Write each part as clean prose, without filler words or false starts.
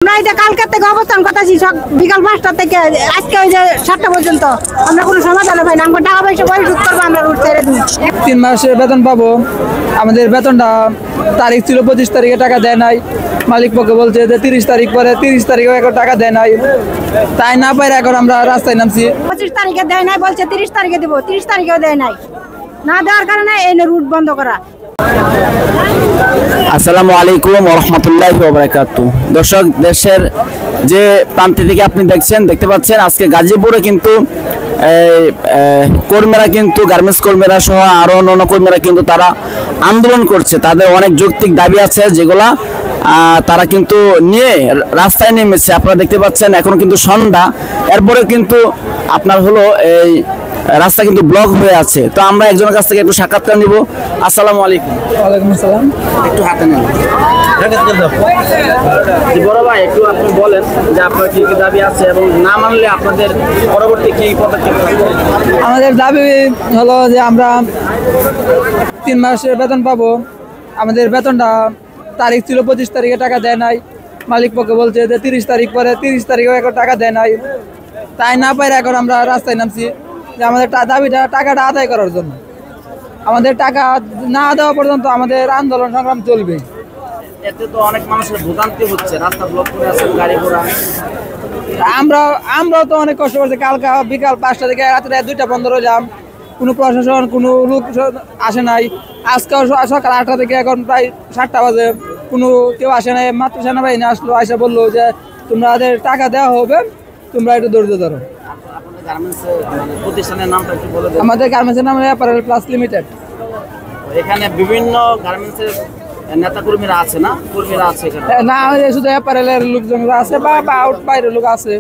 কালকে থেকে অবস্থান করতেছি বিকাল 5টা থেকে আজকে ওই যে 7টা পর্যন্ত আমরা কোনো সমাধান পাই না। আমরা টাকা পয়সা পরিশোধ করবো, আমরা রুট ছেড়ে দিই। 3 মাসের বেতন পাবো। আমাদের বেতনটা তারিখ ছিল 25 তারিখে, টাকা দেয় নাই। মালিক পক্ষ বলছে যে 30 তারিখ পরে, 30 তারিখেও এখন টাকা দেয় নাই। তাই না পাই এখন আমরা রাস্তায় নামছি। 25 তারিখে দেয় নাই বলছে 30 তারিখে দেবো, 30 তারিখেও দেয় নাই। না দেওয়ার কারণে এই রুট বন্ধ করা। আসসালামু আলাইকুম ওয়া রাহমাতুল্লাহি ওয়া বারাকাতুহু। দর্শক, দেশের যে প্রান্ত থেকে আপনি দেখতে পাচ্ছেন আজকে গাজীপুরে কিন্তু কর্মীরা কিন্তু গার্মেন্টস কর্মীরা সহ আরো অন্যান্য কর্মীরা কিন্তু তারা আন্দোলন করছে। তাদের অনেক যৌক্তিক দাবি আছে যেগুলা তারা কিন্তু নিয়ে রাস্তায় নেমেছে। আপনারা দেখতে পাচ্ছেন এখন কিন্তু সন্ধ্যা, এরপরে কিন্তু আপনার হলো এই রাস্তা কিন্তু ব্লক হয়ে আছে। তো আমরা একজনের কাছ থেকে একটু সাক্ষাৎকার নিব। আসসালামু আলাইকুম। ওয়ালাইকুম আসসালাম। একটু হাতে নেন। বড় ভাই, একটু আপনি বলেন যে আপনার কি কি দাবি আছে এবং না মানলে আপনাদের পরবর্তী কি পদক্ষেপ থাকবে? আমাদের দাবি হলো যে আমরা 3 মাসের বেতন পাবো। আমাদের বেতনটা তারিখ ছিল 25 তারিখে, টাকা দেয় নাই। মালিক পক্ষ বলছে যে 30 তারিখ পরে, 30 তারিখেও এখন টাকা দেয় নাই। তাই না পাই এখন আমরা রাস্তায় নামছি যে আমাদের দাবিটা টাকাটা আদায় করার জন্য। আমাদের টাকা না দেওয়া পর্যন্ত আমাদের আন্দোলন সংগ্রাম চলবে। এতে তো অনেক মানুষের ভোগান্তি হচ্ছে, রাস্তা ব্লক করে আছে, গাড়ি ঘোড়া। আমরাও তো অনেক কষ্ট করছি। কালকে বিকাল 5টা থেকে রাত্রে 2টা বন্ধ রইলাম, কোনো প্রশাসন কোনো লোক আসে নাই। আজকেও সকাল 8টা থেকে এখন প্রায় 7টা বাজে কোনো কেউ আসে নাই। মাত্র সেনাবাহিনী আসলো, আসে বললো যে তোমাদের টাকা দেওয়া হবে, তোমরা একটু ধৈর্য ধরো। প্রতিষ্ঠানের নামটা একটু বলে দেন। আমাদের গার্মেন্টসের নাম অ্যাপারেল প্লাস লিমিটেড। এখানে বিভিন্ন গার্মেন্টসের নেতা কর্মীরা আছে না, কর্মীরা আছে এখানে? না, শুধু অ্যাপারেলের লোকজন আছে বা আউট বাইরের লোক আছে।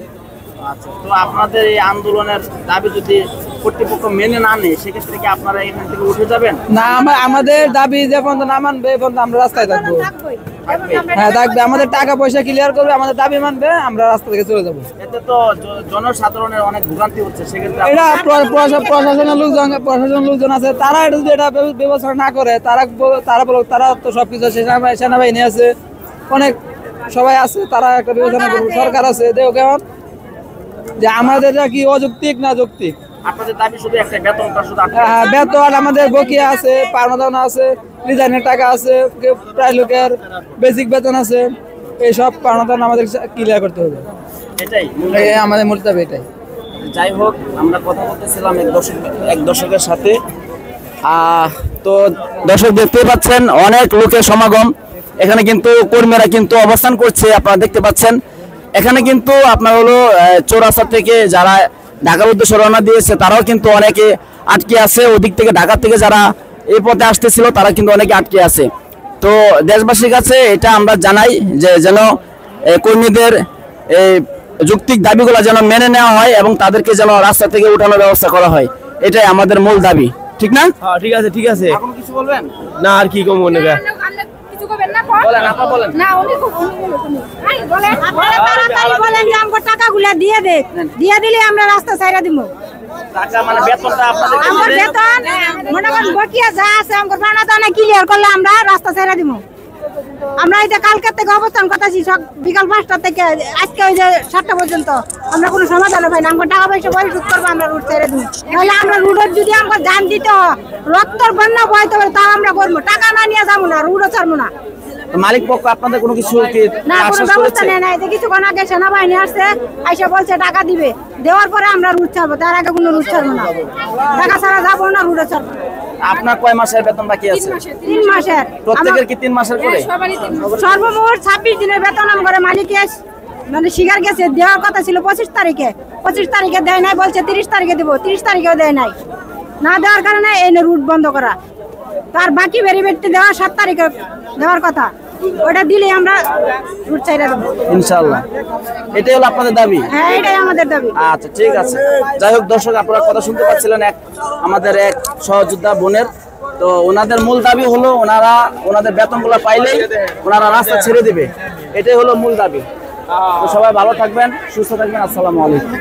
আচ্ছা, তো আপনাদের এই আন্দোলনের দাবি যদি কর্তৃপক্ষ মেনে না নেয় সেক্ষেত্রে কি আপনারা এখান থেকে উঠে যাবেন? না, আমাদের দাবি যে পর্যন্ত না মানবে এই পর্যন্ত আমরা রাস্তায় থাকবো। হ্যাঁ, থাকবে। আমাদের টাকা পয়সা ক্লিয়ার করবে, আমাদের দাবি মানবে, আমরা রাস্তা থেকে চলে যাবো। এতে তো জনসাধারণের অনেক ভোগান্তি হচ্ছে। সেক্ষেত্রে এটা প্রশাসনের লোকজন আছে, তারা এটা যদি এটা ব্যবস্থা না করে, তারা তো সবকিছু সেনাবাহিনী আছে, অনেক সবাই আছে, তারা একটা বিবেচনা করবে। সরকার আছে, দেখো কেমন যে আমাদের কি অযৌক্তিক না যৌক্তিক। আপনাদের দাবি শুধু একটা, বেতনটা শুধু হ্যাঁ, বেতন আমাদের বকেয়া আছে, পাওনা আছে, রিজাইনের টাকা আছে, প্রায় লোকের বেসিক বেতন আছে। এইসব পাওনা আমাদের ক্লিয়ার করতে হবে। এটাই আমাদের মূল দাবি এটাই। যাই হোক, আমরা কথা বলতেছিলাম এক দর্শকের সাথে। তো দর্শক দেখতে পাচ্ছেন অনেক লোকের সমাগম। এখানে কিন্তু কর্মীরা কিন্তু অবস্থান করছে, আপনারা দেখতে পাচ্ছেন। এখানে কিন্তু আপনার হলো চৌরাস্তা থেকে যারা ঢাকার উদ্দেশ্যে রওনা দিয়েছে তারাও কিন্তু অনেকে আটকে আছে। ওদিক থেকে ঢাকা থেকে যারা এই পথে আসতেছিল তারা কিন্তু অনেকে আটকে আছে। তো দেশবাসীর কাছে এটা আমরা জানাই যে যেন কর্মীদের এই যৌক্তিক দাবিগুলো যেন মেনে নেওয়া হয় এবং তাদেরকে যেন রাস্তা থেকে উঠানোর ব্যবস্থা করা হয়। এটাই আমাদের মূল দাবি, ঠিক না? হ্যাঁ, ঠিক আছে, ঠিক আছে। এখন কিছু বলবেন না, আর কি কম মনে হয়? বলেন, আপনি বলেন। না, উনি বলেন তাড়াতাড়ি বলেন যে আমাকে টাকাগুলা দিয়ে দিলে আমরা রাস্তা ছাইরা দিব। টাকা মানে বেতনটা আপনাদের আমার বেতন মনে করেন বকিয়া যা আছে আমার পাওনা দানা ক্লিয়ার করলে আমরা রাস্তা ছাইরা দিব। আমরা এই যে কালকে থেকে অবস্থান করতেছি বিকাল 5টা থেকে আজকে ওই যে 7টা পর্যন্ত আমরা কোনো সমাধান পাই না। আমরা টাকা পয়সা পরিশোধ করবো, আমরা রুট ছেড়ে দিব। তাহলে আমরা রুটের যদি আমরা জান দিতে হয়, রক্তর বন্যা বইতে হবে, তাও আমরা করবো। টাকা না নিয়ে যাবো না, রুটও ছাড়বো না। মালিক পক্ষ আপনাদের কোনো কিছু কি না, কোনো আশ্বাস ব্যবস্থা করেছে? নেই। না, কিছুক্ষণ আগে সেনাবাহিনী আসছে, আইসা বলছে টাকা দিবে, দেওয়ার পরে আমরা রুট ছাড়বো, তার আগে কোনো রুট ছাড়বো না। টাকা ছাড়া যাবো না, রুটে ছাড়বো। আপনার কয় মাসের বেতন বাকি আছে? 3 মাসের। প্রত্যেকের কি 3 মাসের করে? সর্বমোট 26 দিনের বেতন আমার মালিক মানে স্বীকার গেছে। দেওয়ার কথা ছিল 25 তারিখে, 25 তারিখে দেয় নাই বলছে 30 তারিখে দেবো, 30 তারিখেও দেয় নাই। না দেওয়ার কারণে এই রুট বন্ধ করা। তার বাকি ভেরিফিকেট দেওয়া 7 তারিখে দেওয়ার কথা, ওটা দিলে আমরা রুট ছাইরা দেবো ইনশাআল্লাহ। এটাই হলো আপনাদের দাবি? হ্যাঁ, এটাই আমাদের দাবি। আচ্ছা, ঠিক আছে। যাই হোক দর্শক, আপনারা কথা শুনতে পাচ্ছিলেন আমাদের এক সহযোদ্ধা বোনের। তো ওনাদের মূল দাবি হলো ওনাদের বেতনগুলো পাইলেই ওনারা রাস্তা ছেড়ে দিবে। এটাই হলো মূল দাবি। তো সবাই ভালো থাকবেন, সুস্থ থাকবেন। আসসালামু আলাইকুম।